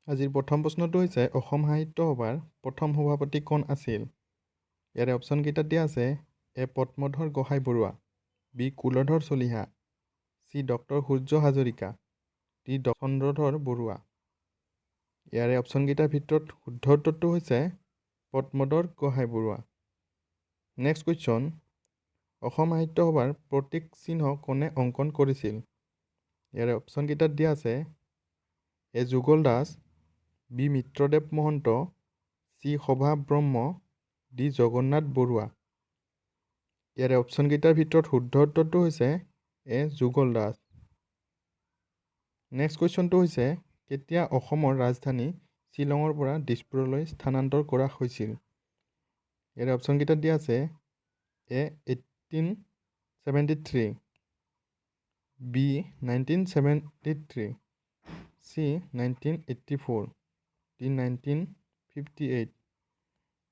আজিৰ প্ৰথম প্ৰশ্নটো হৈছে অসম সাহিত্য সভাৰ প্ৰথম সভাপতি কোন আছিল? ইয়াৰে অপশ্যনকেইটা দিয়া আছে। A Padmadhar Gohain Baruah, B Kuladhar Chaliha, C doctor Surya Hazarika, D Chandradhar Baruah. ইয়াৰে অপশ্যনকেইটাৰ ভিতৰত শুদ্ধ উত্তৰটো হৈছে পদ্মধৰ গোহাঁই বৰুৱা। নেক্সট কুৱেশ্যন, অসম সাহিত্য সভাৰ প্ৰতীক চিহ্ন কোনে অংকন কৰিছিল? ইয়াৰে অপশ্যনকেইটাত দিয়া আছে। এ যুগল দাস, বি মিত্ৰদেৱ মহন্ত, চি শোভা ব্ৰহ্ম, ডি জগন্নাথ বৰুৱা। ইয়াৰে অপশ্যনকেইটাৰ ভিতৰত শুদ্ধ উত্তৰটো হৈছে এ যুগল দাস। নেক্সট কুৱেশ্যনটো হৈছে কেতিয়া অসমৰ ৰাজধানী শ্বিলঙৰ পৰা দিছপুৰলৈ স্থানান্তৰ কৰা হৈছিল? ইয়াৰে অপশ্যনকেইটাত দিয়া আছে। এ 1873, বি 1973, চি 1984, ডি 1958।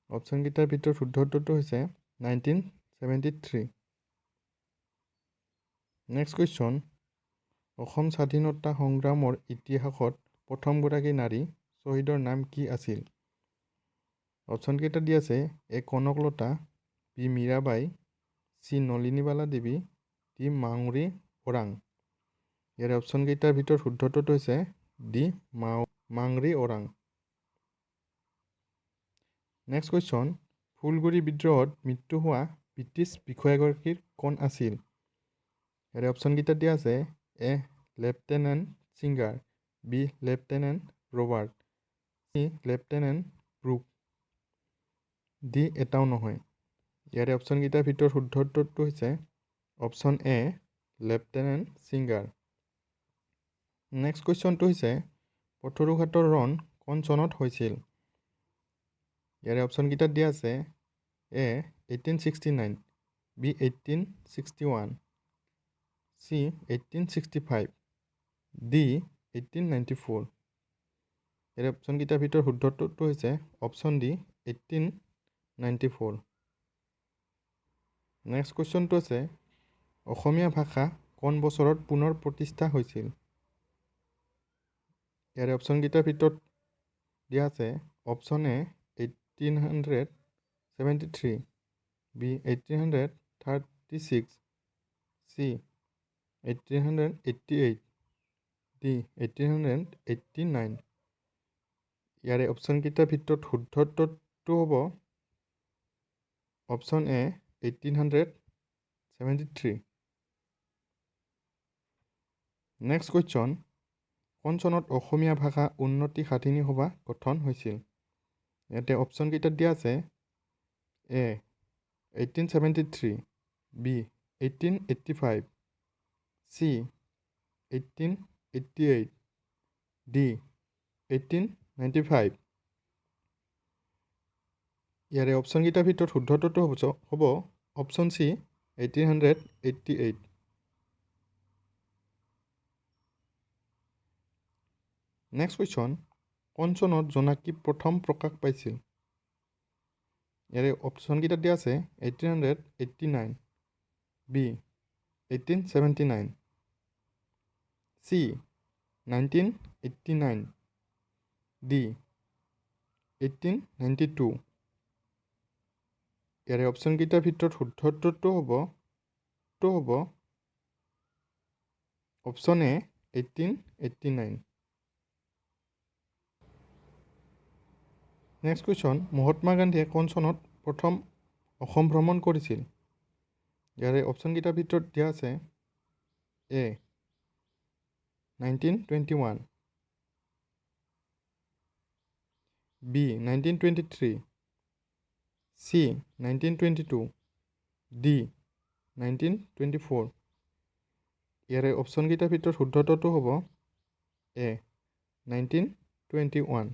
অপশ্যনকেইটাৰ ভিতৰত শুদ্ধ উত্তৰটো হৈছে 1973। নেক্সট কুৱেশ্যন, অসম স্বাধীনতা সংগ্ৰামৰ ইতিহাসত প্ৰথমগৰাকী নাৰী শ্বহীদৰ নাম কি আছিল? অপশ্যনকেইটা দি আছে। A Kanaklata, B Mirabai, C Nalinibala Devi, D Mangri Orang. ইয়াৰে অপশ্যনকেইটাৰ ভিতৰত শুদ্ধ উত্তৰটো হৈছে D Mangri Orang. Next question, Phulaguri বিদ্ৰোহত মৃত্যু হোৱা ব্ৰিটিছ বিষয়াগৰাকীৰ কোন আছিল? ইয়াৰে অপশ্যনকেইটা দিয়া আছে। A lieutenant Singer, B lieutenant Robert, C lieutenant Brooke, D এটাও নহয়। ইয়াৰে অপশ্যনকেইটাৰ ভিতৰত শুদ্ধ উত্তৰটো হৈছে option A lieutenant Singer. Next কুৱেশ্যনটো হৈছে পথৰুঘাটৰ ৰণ কোন চনত হৈছিল? ইয়াৰে অপশ্যনকেইটাত দিয়া আছে। এ 1869, বি 1861, চি 1865, ডি 1894। ইয়াৰে অপশ্যনকেইটাৰ ভিতৰত শুদ্ধ উত্তৰটো হৈছে অপশ্যন ডি 1894। নেক্সট কুৱেশ্যনটো আছে অসমীয়া ভাষা কোন বছৰত পুনৰ প্ৰতিষ্ঠা হৈছিল? ইয়াৰে অপশ্যনকেইটাৰ ভিতৰত দিয়া আছে। Option A 1873, B 1836, C 1888, D 1889। ইয়াৰে অপশ্যনকেইটাৰ ভিতৰত শুদ্ধ উত্তৰটো হ'ব অপশ্যন এ 1873। নেক্সট কুৱেশ্যন, কোন চনত অসমীয়া ভাষা উন্নতি সাধিনী সভা গঠন হৈছিল? ইয়াতে অপশ্যনকেইটাত দিয়া আছে। এ 1873, বি 1885, চি 1888, ডি 1895। ইয়াৰে অপশ্যনকেইটাৰ ভিতৰত শুদ্ধ উত্তৰটো হ'ব অপশ্যন চি 1888। নেক্সট কুৱেশ্যন, কোন চনত জোনাকী প্ৰথম প্ৰকাশ পাইছিল? ইয়াৰে অপশ্যনকেইটা দিয়া আছে। 1889, বি 1879, চি 1989, ডি 1892। ইয়াৰে অপশ্যনকেইটাৰ ভিতৰত শুদ্ধ উত্তৰটো হ'ব option A 1889। Next question, Mahatma গান্ধীয়ে কোন চনত প্ৰথম অসম ভ্ৰমণ কৰিছিল? ইয়াৰে অপশ্যনকেইটাৰ ভিতৰত দিয়া আছে। এ 1921, বি 1923, চি 1922, ডি 1924। ইয়াৰে অপশ্যনকেইটাৰ ভিতৰত শুদ্ধ উত্তৰটো হ'ব এ 1921।